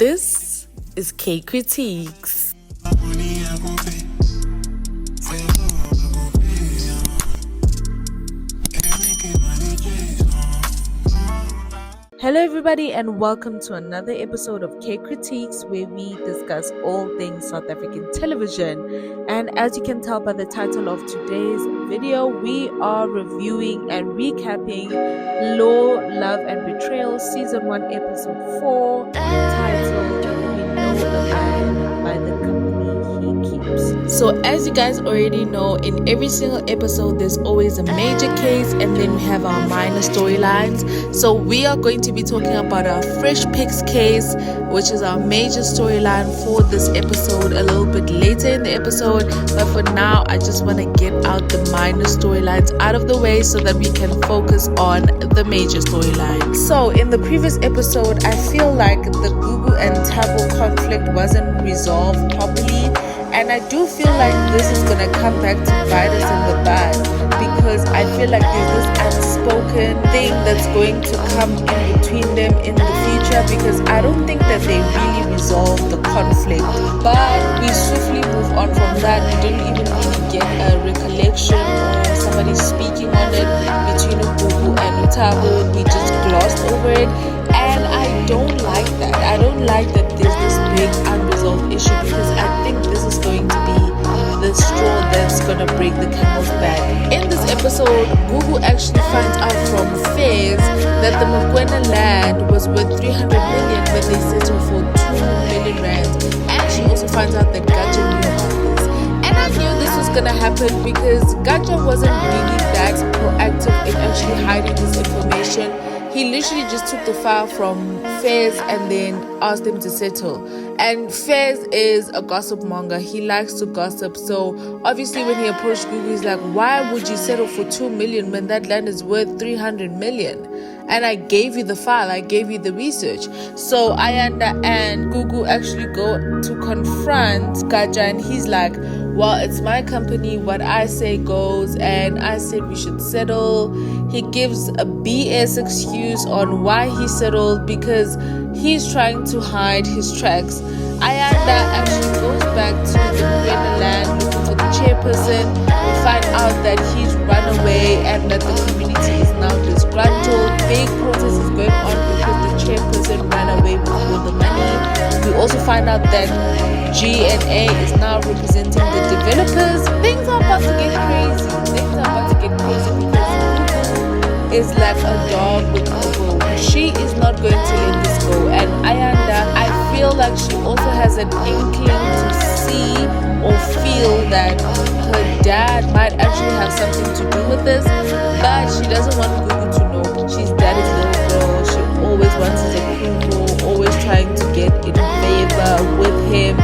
This is Kay Kritiques. Hello everybody and welcome to another episode of Kay Kritiques, where we discuss all things South African television. And as you can tell by the title of today's video, we are reviewing and recapping Law, Love and Betrayal Season 1 Episode 4, titled We Know the Man by the Company He Keeps. So as you guys already know, in every single episode there's always a major case and then we have our minor storylines. So we are going to be talking about our Fresh Picks case, which is our major storyline for this episode, a little bit later in the episode. But for now, I just want to get out the minor storylines out of the way so that we can focus on the major storyline. So in the previous episode, I feel like the Gugu and Thabo conflict wasn't resolved properly, and I do feel like this is gonna come back to bite us in the butt, because I feel like there's this unspoken thing that's going to come in between them in the future, because I don't think that they really resolved the conflict. But we swiftly move on from that. We didn't even really get a recollection or somebody speaking on it between Gugu and Thabo. We just glossed over it, and I don't like that. I don't like that there's this big unresolved issue, because I think this is going to be the straw that's gonna break the camel's back. In this episode, Gugu actually finds out from Fairs that the Mokwena land was worth 300 million when they settled for 2 million rand, and she also finds out that Gatsha knew about this. And I knew this was gonna happen because Gatsha wasn't really that proactive in actually hiding this information. He literally just took the file from Fairs and then asked him to settle. And Fairs is a gossip monger. He likes to gossip. So obviously when he approached Gugu, he's like, why would you settle for 2 million when that land is worth 300 million? And I gave you the file, I gave you the research. So Ayanda and Gugu actually go to confront Gatsha, and he's like, well, it's my company, what I say goes, and I said we should settle. He gives a BS excuse on why he settled, because he's trying to hide his tracks. Ayanda actually goes back to the Mokwena land looking for the chairperson. We find out that he's run away and that the community is now disgruntled. Big protest is going on because the chairperson ran away with all the money. We also find out that G&A is now representing the developers. Things are about to get crazy. Because Gugu is like a dog with a bone. She is not going to let this go. And Ayanda, I feel like she also has an inkling to see or feel that her dad might actually have something to do with this, but she doesn't want Gugu to know. She's daddy's little girl. She always wants his approval, always trying to get in favor with him.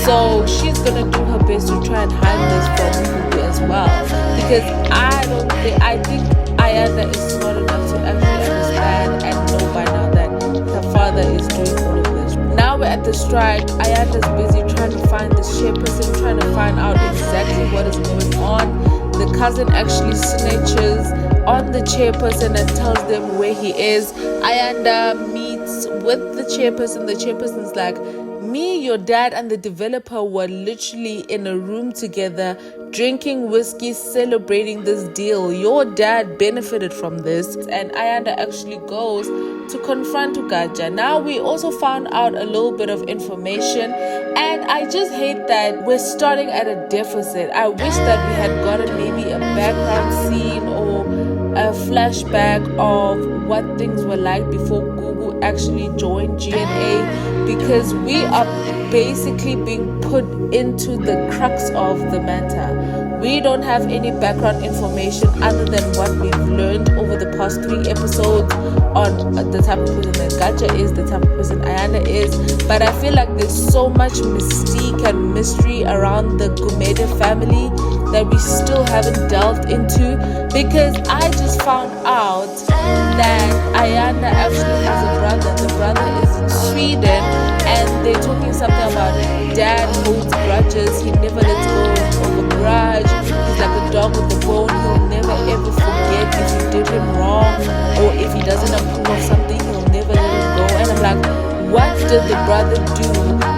So she's gonna do her best to try and hide this from Gugu as well, because I think Ayanda is smart enough to actually understand and know by now that her father is doing all of this. Now we're at the strike. Ayanda's busy trying to find this chairperson, trying to find out exactly what is going on. The cousin actually snitches on the chairperson and tells them where he is. Ayanda meets with the chairperson. The chairperson's like, me, your dad and the developer were literally in a room together, drinking whiskey, celebrating this deal. Your dad benefited from this. And Ayanda actually goes to confront Gatsha. Now we also found out a little bit of information, and I just hate that we're starting at a deficit. I wish that we had gotten maybe a background scene or a flashback of what things were like before Gugu actually joined G&A, because we are basically being put into the crux of the matter. We don't have any background information other than what we've learned over the past 3 episodes on the type of person that Gatsha is, the type of person Ayanda is. But I feel like there's so much mystique and mystery around the Gumede family that we still haven't delved into, because I just found out that Ayanda actually has a brother. The brother is in Sweden, and they're talking something about dad holds grudges. He never lets go of a grudge. He's like a dog with a bone. He'll never ever forget if you did him wrong, or if he doesn't approve of something, he'll never let it go. And I'm like, what did the brother do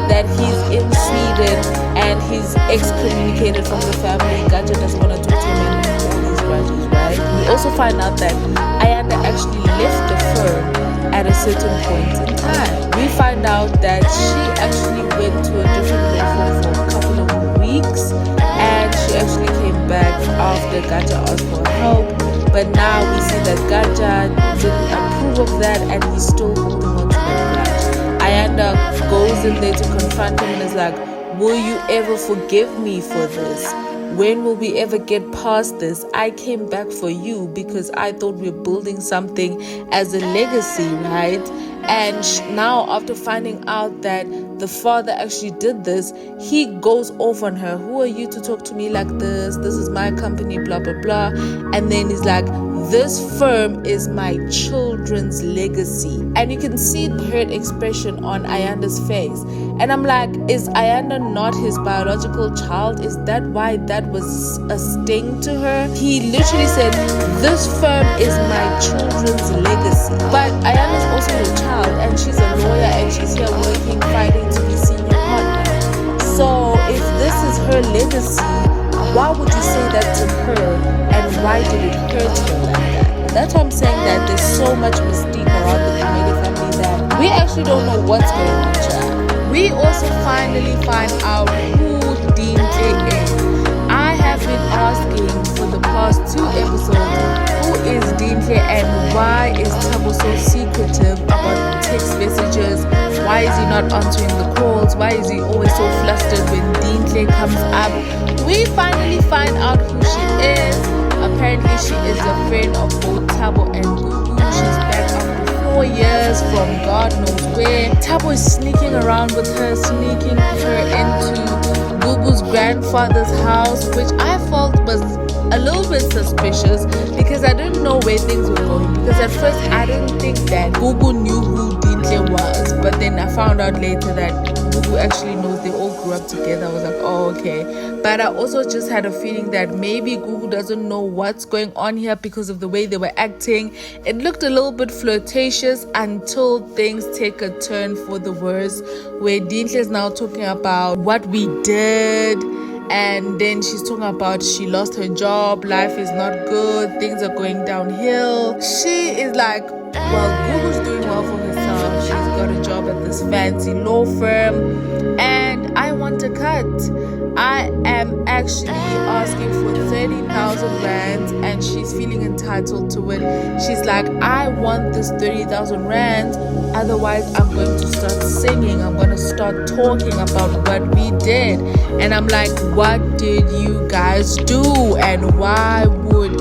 that he's in Sweden and he's excommunicated from the family? Gatsha doesn't want to talk to him and all these grudges, right? We also find out that Ayanda actually left the firm at a certain point in time. We find out that she actually went to a different law firm for a couple of weeks and she actually came back after Gatsha asked for help. But now we see that Gatsha didn't approve of that and he's still holding on to that grudge. Ayanda goes in there to confront him and is like, will you ever forgive me for this? When will we ever get past this? I came back for you because I thought we were building something as a legacy, right? And now after finding out that the father actually did this, he goes off on her. Who are you to talk to me like this? This is my company, blah, blah, blah. And then he's like, this firm is my children's legacy. And you can see the hurt expression on Ayanda's face. And I'm like, is Ayanda not his biological child? Is that why that was a sting to her? He literally said, this firm is my children's legacy. But Ayanda's also your child and she's a lawyer and she's here working, fighting to be senior partner. So if this is her legacy, why would you say that to her and why did it hurt her like that? And that's why I'm saying that there's so much mystique around the Gumede family that we actually don't know what's going on, child. We also finally find out who Dineo is. I have been asking for the past 2 episodes, who is Dineo and why is Thabo so secretive about text messages? Why is he not answering the calls? Why is he always so flustered when Dineo comes up? We finally find out who she is. Apparently she is a friend of both Thabo and Gugu. She's back after 4 years from God knows where. Thabo is sneaking around with her, sneaking her into Gugu's grandfather's house, which I felt was a little bit suspicious because I didn't know where things were going. Because at first I didn't think that Gugu knew who Dineo was, but then I found out later that Gugu actually knows. They all grew up together. I was like, oh, okay. But I also just had a feeling that maybe Gugu doesn't know what's going on here because of the way they were acting. It looked a little bit flirtatious until things take a turn for the worse, where Dineo is now talking about what we did. And then she's talking about she lost her job, life is not good, things are going downhill. She is like, well, Gugu's doing well for herself. She's got a job at this fancy law firm and I want a cut. I am actually asking for 30,000 rands and she's feeling entitled to it. She's like, I want this 30,000 rands, otherwise I'm going to start singing, I'm going to start talking about what we did. And I'm like, what did you guys do and why would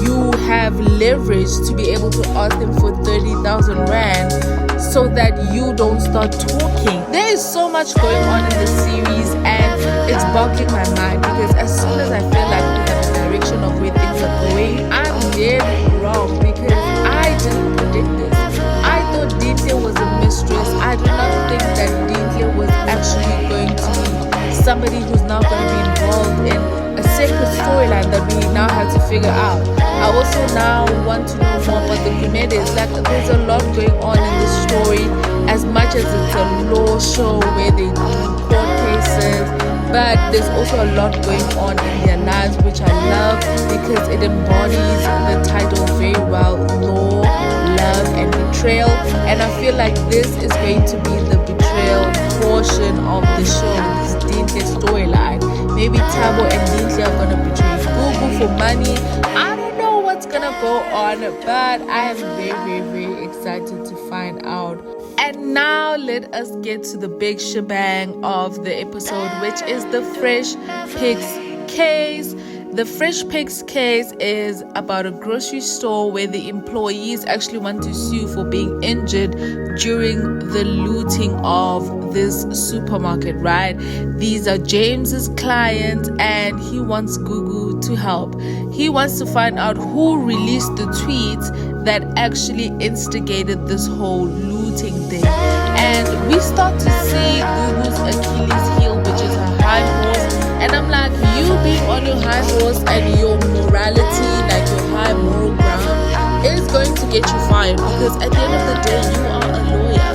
you have leverage to be able to ask them for 30,000 rand so that you don't start talking? There is so much going on in this series and it's boggling my mind because as soon as I feel like we have a direction of where things are going, I'm dead wrong because I didn't predict this. I thought Dineo was a mistress. I did not think that Dineo was actually going to be somebody who's now going to be involved in a separate storyline that we now have to figure out. I also now want to know more about the Gumedes. Like, there's a lot going on in this story, as much as it's a law show where they do court cases, but there's also a lot going on in their lives, which I love because it embodies the title very well: law, love, and betrayal. And I feel like this is going to be the betrayal portion of the show, this Dineo storyline. Maybe Thabo and Dineo are gonna betray Gugu for money. I don't know what's gonna go on, but I am very, very, very excited to find out. And now let us get to the big shebang of the episode, which is the Fresh Pigs case. The Fresh Pigs case is about a grocery store where the employees actually want to sue for being injured during the looting of this supermarket, right? These are James's clients and he wants Gugu to help. He wants to find out who released the tweets that actually instigated this whole looting thing. And we start to see Gugu's Achilles heel, which is her high horse. And I'm like, you being on your high horse and your morality, like your high moral ground, is going to get you fired because at the end of the day, you are a lawyer.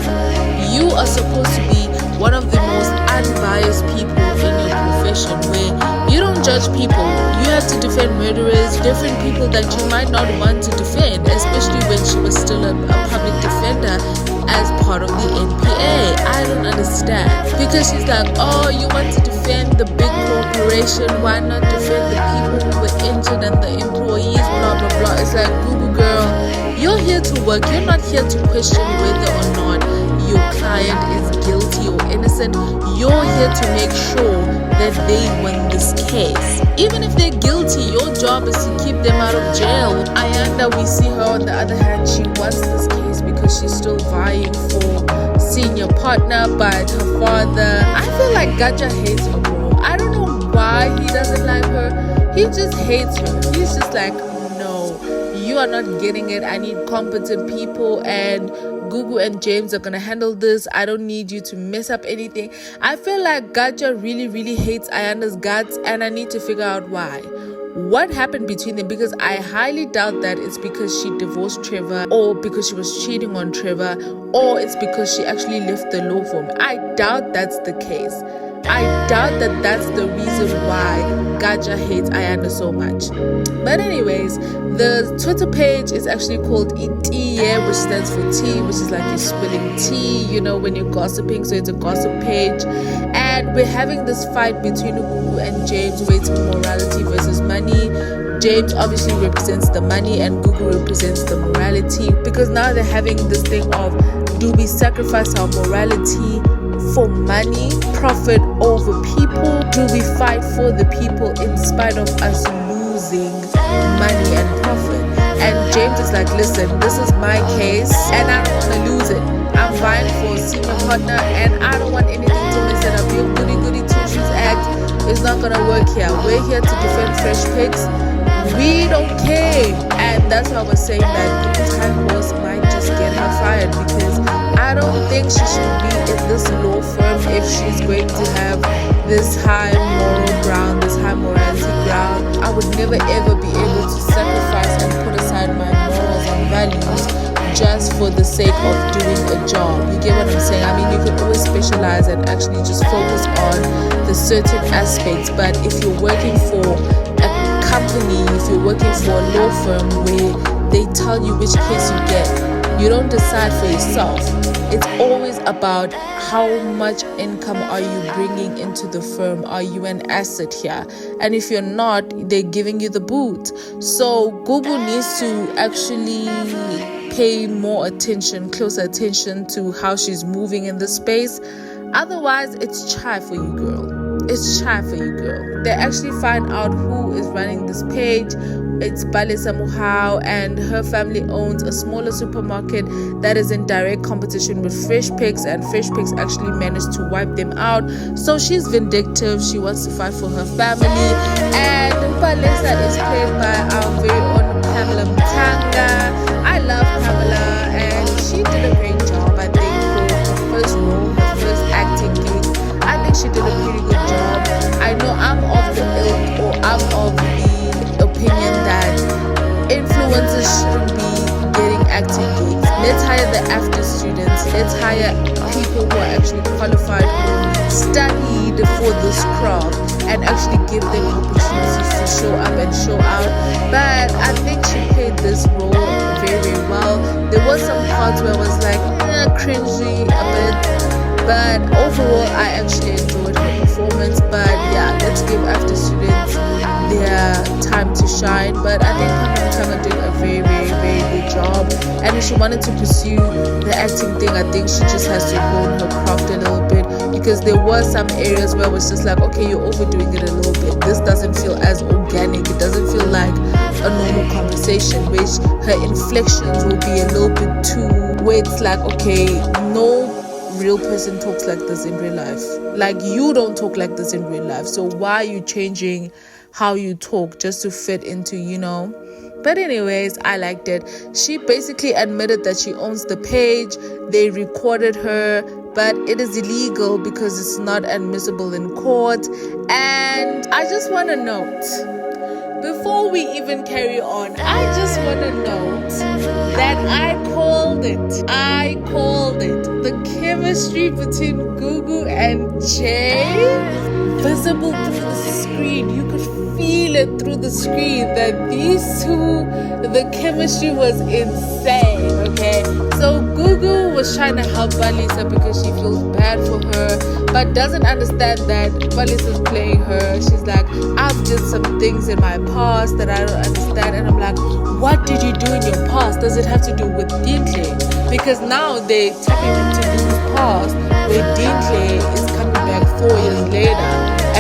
you are supposed to be one of the most unbiased people in your profession, where you don't judge people. You have to defend murderers, different people that you might not want to defend, especially when she was still a public defender as part of the NPA. I don't understand, because she's like, oh, you want to defend the big corporation, why not defend the people who were injured and the employees, blah blah blah. It's like, Gugu girl, you're here to work. You're not here to question whether or not your client is guilty or innocent. You're here to make sure that they win this case. Even if they're guilty, your job is to keep them out of jail. Ayanda, we see her on the other hand, she wants this case because she's still vying for senior partner, but her father, I feel like Gatsha hates her, bro. I don't know why he doesn't like her. He just hates her. He's just like, no, you are not getting it. I need competent people, and Gugu and James are gonna handle this. I don't need you to mess up anything. I feel like Gatsha really hates Ayanda's guts, and I need to figure out why. What happened between them? Because I highly doubt that it's because she divorced Trevor, or because she was cheating on Trevor, or it's because she actually left the law firm. I doubt that's the case. I doubt that that's the reason why Gatsha hates Ayanda so much. But anyways, the Twitter page is actually called Itiye, which stands for tea, which is like you're spilling tea, you know, when you're gossiping. So it's a gossip page. And we're having this fight between Gugu and James, where it's morality versus money. James obviously represents the money and Gugu represents the morality, because now they're having this thing of, do we sacrifice our morality for money, profit over people? Do we fight for the people in spite of us losing money and profit? And James is like, listen, this is my case and I don't want to lose it. I'm vying for a senior partner and I don't want anything to mess it up. Your goody two-shoes act is not going to work here. We're here to defend fresh pigs. We don't care. And that's why I was saying that Gugu's high horse might just get her fired, because I don't think she should be in this law firm if she's going to have this high moral ground, this high morality ground. I would never ever be able to sacrifice and put aside my morals and values just for the sake of doing a job. You get what I'm saying? I mean, you can always specialize and actually just focus on the certain aspects, but if you're working for a company, if you're working for a law firm where they tell you which case you get, you don't decide for yourself. It's always about how much income are you bringing into the firm. Are you an asset here? And if you're not, they're giving you the boot. So Gugu needs to actually pay more attention, closer attention to how she's moving in this space. Otherwise, it's chai for you, girl. It's chai for you, girl. They actually find out who is running this page. It's Balisa Muhao, and her family owns a smaller supermarket that is in direct competition with Fresh Pigs, and Fresh Pigs actually managed to wipe them out. So she's vindictive. She wants to fight for her family. And Balisa is played by our very own Pamela Mtanga. I love Pamela, and she did a great job, I think, for her first role, her first acting gig. I think she did a pretty good job. I know I'm of the ilk, or I'm of the opinion that influencers shouldn't be getting acting gigs. Let's hire the after students. Let's hire people who are actually qualified, who studied for this craft, and actually give them opportunities to show up and show out. But I think she played this role very well. There was some parts where I was like, cringy a bit, but overall I actually enjoyed her performance. But yeah, let's give after students their time to shine. But I think Pamela did a very good job, and if she wanted to pursue the acting thing, I think she just has to hone her craft a little bit, because there were some areas where it was just like, okay, you're overdoing it a little bit. This doesn't feel as organic. It doesn't feel like a normal conversation, which her inflections will be a little bit too, where it's like, okay, no real person talks like this in real life. Like, you don't talk like this in real life, so why are you changing how you talk just to fit into, you know? But anyways, I liked it. She basically admitted that she owns the page. They recorded her, but it is illegal because it's not admissible in court. And I just want to note, before we even carry on, I just want to note that I called it. The chemistry between Gugu and Jay, visible through the screen. You could feel it through the screen that these two, the chemistry was insane, okay? So Gugu was trying to help Anelisa because she feels bad for her, but doesn't understand that Anelisa's playing her. She's like, I've did some things in my past that I don't understand. And I'm like, what did you do in your past? Does it have to do with Dineo? Because now they're tapping into Gugu's past, where Dineo is coming back 4 years later.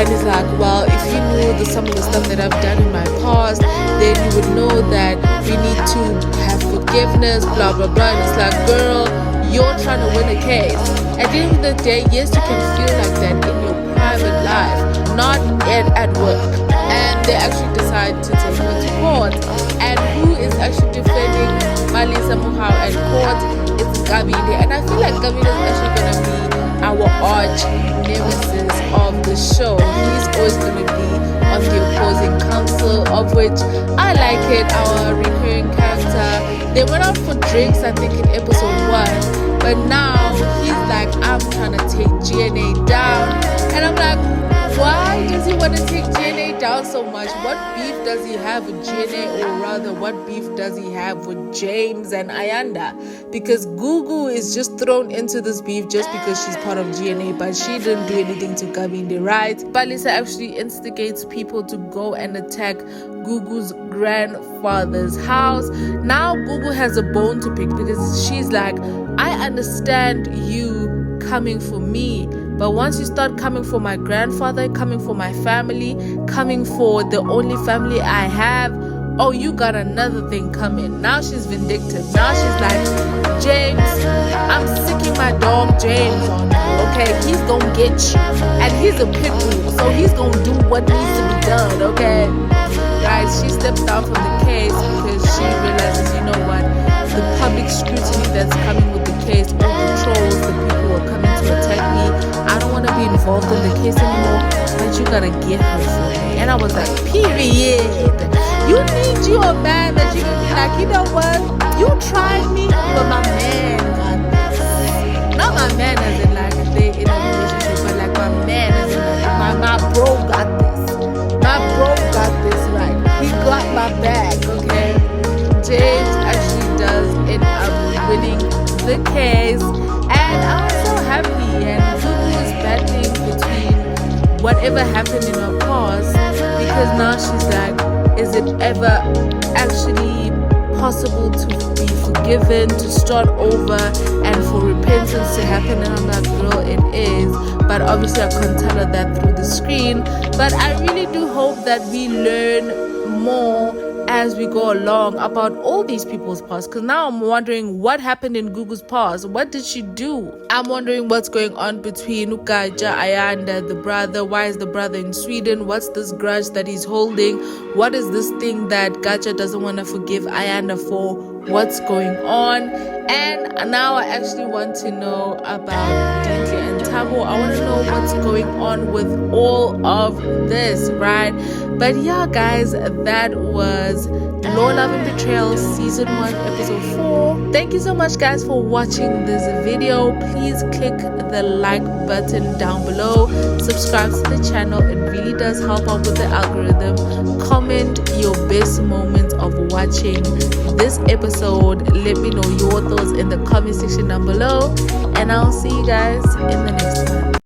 And it's like, well, if you knew some of the stuff that I've done in my past, then you would know that we need to have forgiveness, blah, blah, blah. And it's like, girl, you're trying to win a case. At the end of the day, yes, you can feel like that in your private life, not at work. And they actually decide to take her to court. And who is actually defending Anelisa at court? It's Gumede. And I feel like Gumede is actually going to be our arch nemesis of the show. He's always going to be on the opposing counsel, of which I like it, our recurring character. They went out for drinks, I think, in episode 1, but now he's like, I'm trying to take GNA down. And I'm like, why does he want to take GNA down so much? What beef does he have with GNA, or rather, what beef does he have with James and Ayanda? Because Gugu is just thrown into this beef just because she's part of GNA, but she didn't do anything to Gumede, right? Anelisa actually instigates people to go and attack Gugu's grandfather's house. Now Gugu has a bone to pick because she's like, I understand you coming for me, but once you start coming for my grandfather, coming for my family, coming for the only family I have, oh, you got another thing coming. Now she's vindictive. Now she's like, James, I'm sicking my dog James on you, okay? He's gonna get you. And he's a pit bull, so he's gonna do what needs to be done, okay? Guys, she steps down from the case because she realizes, you know what? The public scrutiny that's coming with the case, all the trolls, the people who are coming to attack me, I don't want to be involved in the case anymore, but you gotta get her for me. And I was like, period. You need you a man that you can be like, you know what? You tried me, but my man got this. Not my man as in like they in a relationship, but like my man as in like my bro got this. My bro got this, right? He got my back, okay? James actually does end up winning the case, and I was so happy. And Gugu is battling between whatever happened in her past, because now she's like, is it ever actually possible to be forgiven, to start over, and for repentance to happen? And I'm like, girl, it is. But obviously I couldn't tell her that through the screen. But I really do hope that we learn more as we go along about all these people's past, because now I'm wondering what happened in Gugu's past. What did she do? I'm wondering what's going on between Gatsha, Ayanda, the brother. Why is the brother in Sweden? What's this grudge that he's holding? What is this thing that Gatsha doesn't want to forgive Ayanda for? What's going on? And now I actually want to know about Dineo and Tabo. I want to know what's going on with all of this, right? But yeah, guys, that was Law, Love and Betrayal Season 1 Episode 4. Thank you so much, guys, for watching this video. Please click the like button down below. Subscribe to the channel. It really does help out with the algorithm. Comment your best moments of watching this episode. Let me know your thoughts in the comment section down below. And I'll see you guys in the next one.